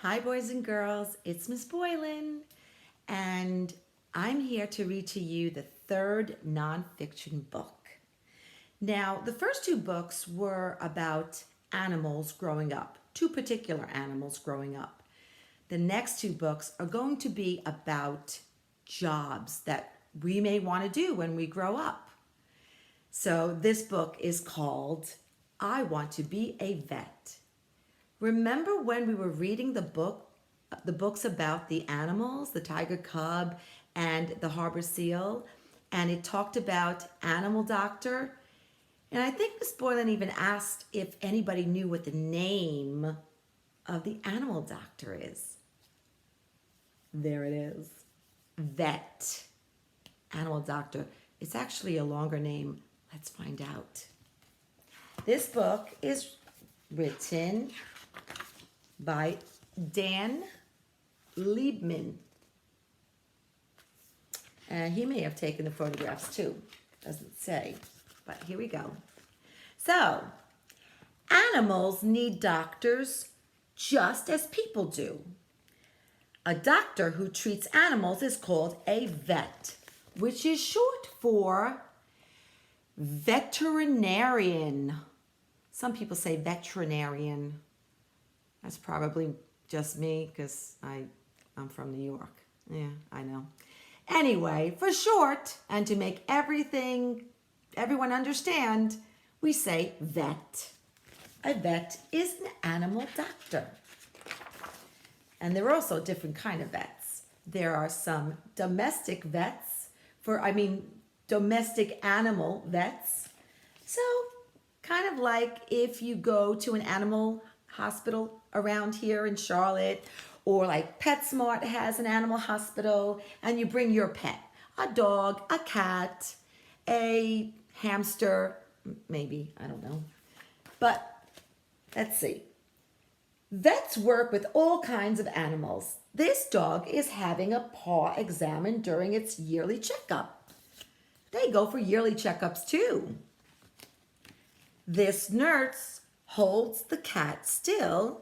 Hi, boys and girls. It's Miss Boylan, and I'm here to read to you the third nonfiction book. Now, the first two books were about animals growing up, two particular animals growing up. The next two books are going to be about jobs that we may want to do when we grow up. So, this book is called I Want to Be a Vet. Remember when we were reading the books about the animals, the tiger cub and the harbor seal, and it talked about animal doctor? And I think Miss Boylan even asked if anybody knew what the name of the animal doctor is. There it is. Vet. Animal doctor. It's actually a longer name. Let's find out. This book is written by Dan Liebman. He may have taken the photographs too. Doesn't say, but here we go. So, animals need doctors just as people do. A doctor who treats animals is called a vet, which is short for veterinarian. Some people say veterinarian. That's probably just me because I'm from New York. Yeah, I know. Anyway, for short, and to make everyone understand, we say vet. A vet is an animal doctor. And there are also different kind of vets. There are some domestic vets domestic animal vets. So kind of like if you go to an animal hospital around here in Charlotte, or like PetSmart has an animal hospital, and you bring your pet, a dog, a cat, a hamster, maybe, I don't know. But let's see. Vets work with all kinds of animals. This dog is having a paw examined during its yearly checkup. They go for yearly checkups too. This nurse holds the cat still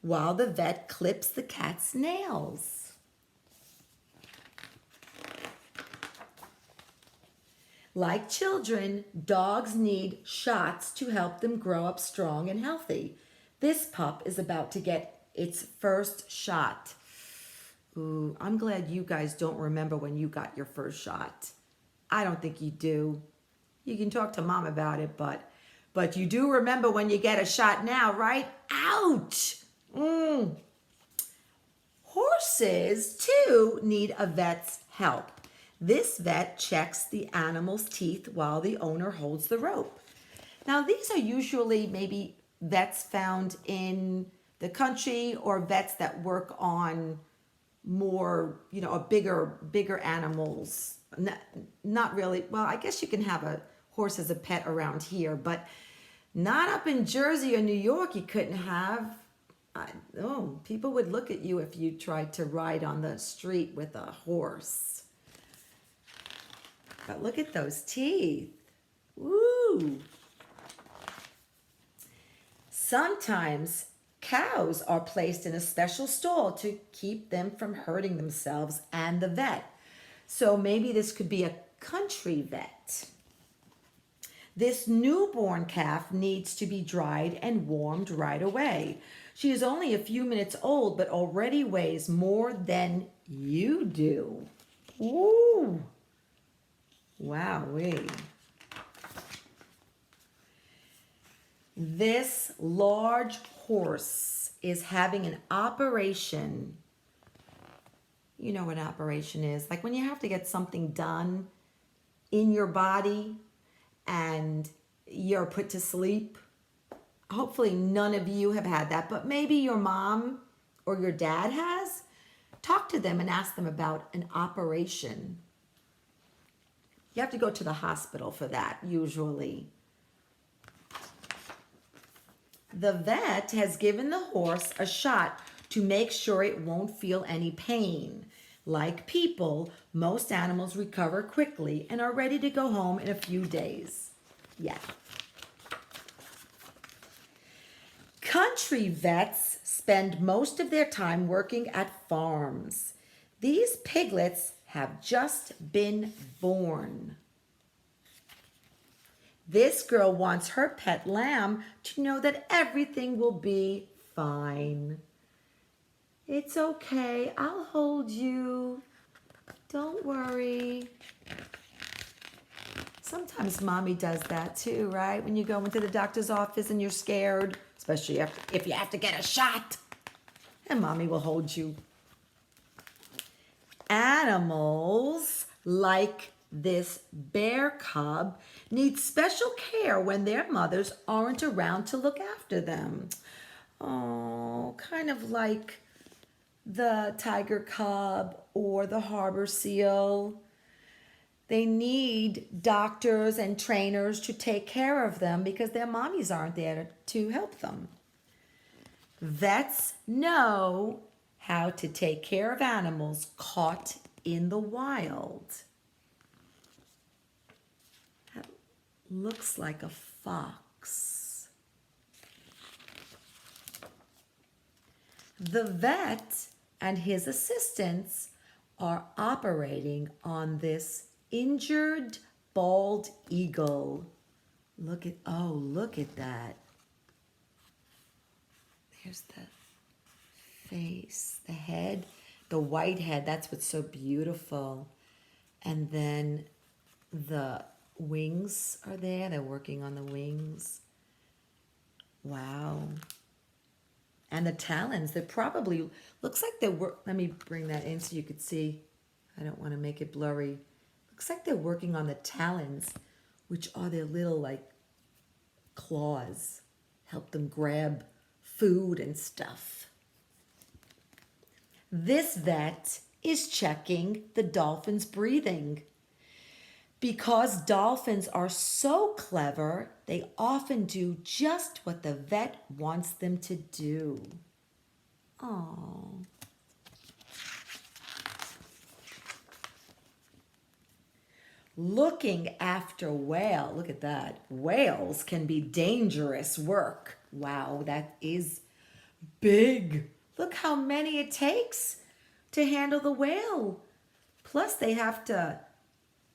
while the vet clips the cat's nails. Like children, dogs need shots to help them grow up strong and healthy. This pup is about to get its first shot. Ooh, I'm glad you guys don't remember when you got your first shot. I don't think you do. You can talk to mom about it, but you do remember when you get a shot now, right? Ouch! Horses, too, need a vet's help. This vet checks the animal's teeth while the owner holds the rope. Now, these are usually maybe vets found in the country or vets that work on more, bigger animals. Not really. Well, I guess you can have a horse as a pet around here, but not up in Jersey or New York. You couldn't have. People would look at you if you tried to ride on the street with a horse. But look at those teeth. Woo! Sometimes cows are placed in a special stall to keep them from hurting themselves and the vet. So maybe this could be a country vet. This newborn calf needs to be dried and warmed right away. She is only a few minutes old, but already weighs more than you do. Ooh. Wowee. This large horse is having an operation. You know what an operation is. Like when you have to get something done in your body and you're put to sleep. Hopefully none of you have had that, but maybe your mom or your dad has. Talk to them and ask them about an operation. You have to go to the hospital for that, usually. The vet has given the horse a shot to make sure it won't feel any pain. Like people, most animals recover quickly and are ready to go home in a few days. Yeah. Country vets spend most of their time working at farms. These piglets have just been born. This girl wants her pet lamb to know that everything will be fine. It's okay, I'll hold you. Don't worry. Sometimes mommy does that too, right? When you go into the doctor's office and you're scared, especially if you have to get a shot, and mommy will hold you. Animals like this bear cub need special care when their mothers aren't around to look after them. Oh, kind of like the tiger cub or the harbor seal. They need doctors and trainers to take care of them because their mommies aren't there to help them. Vets know how to take care of animals caught in the wild. That looks like a fox. The vet and his assistants are operating on this injured bald eagle. Look at that. There's the face, the head, the white head. That's what's so beautiful. And then the wings are there. They're working on the wings. Wow. And the talons, they're probably, looks like let me bring that in so you could see. I don't want to make it blurry. Looks like they're working on the talons, which are their little like claws. Help them grab food and stuff. This vet is checking the dolphin's breathing. Because dolphins are so clever, they often do just what the vet wants them to do. Oh. Looking after whale, look at that. Whales can be dangerous work. Wow, that is big. Look how many it takes to handle the whale. Plus they have to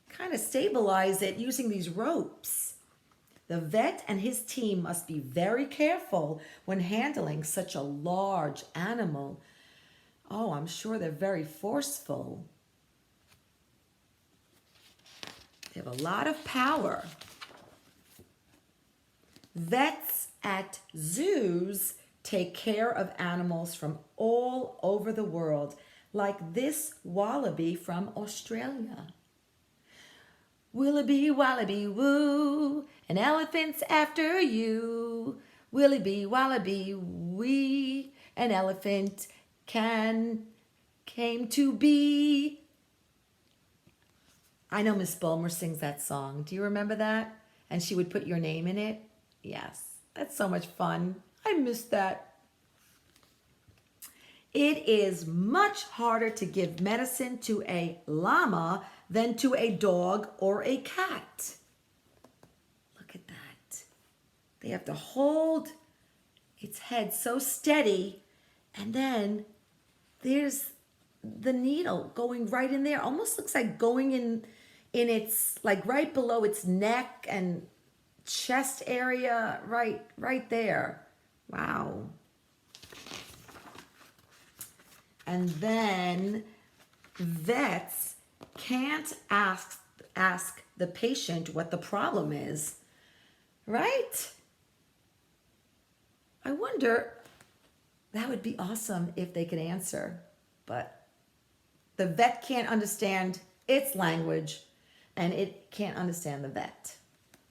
kind of stabilize it using these ropes. The vet and his team must be very careful when handling such a large animal. Oh, I'm sure they're very forceful. They have a lot of power. Vets at zoos take care of animals from all over the world, like this wallaby from Australia. Willoughby, wallaby, woo, an elephant's after you. Willoughby, wallaby, wee, an elephant came to be. I know Miss Bulmer sings that song. Do you remember that? And she would put your name in it? Yes, that's so much fun. I miss that. It is much harder to give medicine to a llama than to a dog or a cat. Look at that. They have to hold its head so steady, and then there's the needle going right in there. Almost looks like going in its, like right below its neck and chest area, right there. Wow. And then vets can't ask the patient what the problem is, right? I wonder, that would be awesome if they could answer, but the vet can't understand its language and it can't understand the vet.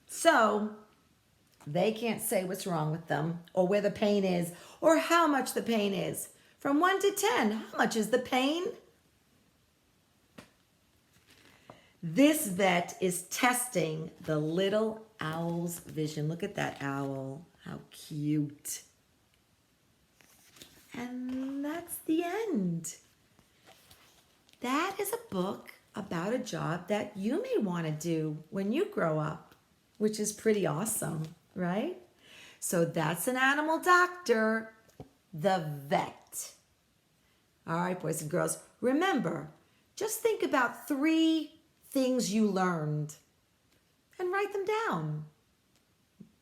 So they can't say what's wrong with them or where the pain is or how much the pain is. From 1 to 10, how much is the pain? This vet is testing the little owl's vision. Look at that owl. How cute. And that's the end. That is a book about a job that you may want to do when you grow up, which is pretty awesome, right? So that's an animal doctor, the vet. All right, boys and girls, remember, just think about 3 things you learned and write them down.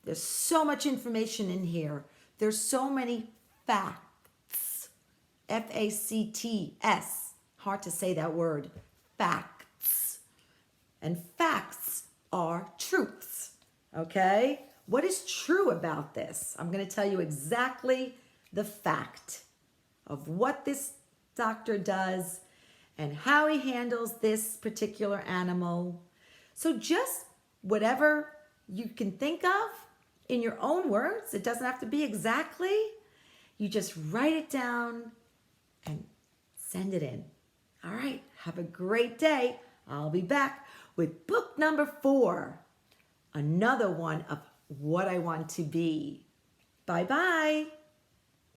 There's so much information in here. There's so many facts. F-A-C-T-S. Hard to say that word. Facts. And facts are truths. Okay? What is true about this? I'm going to tell you exactly the fact of what this doctor does and how he handles this particular animal. So just whatever you can think of in your own words, it doesn't have to be exactly, you just write it down and send it in. All right, have a great day. I'll be back with book number 4, another one of What I Want to Be. Bye-bye.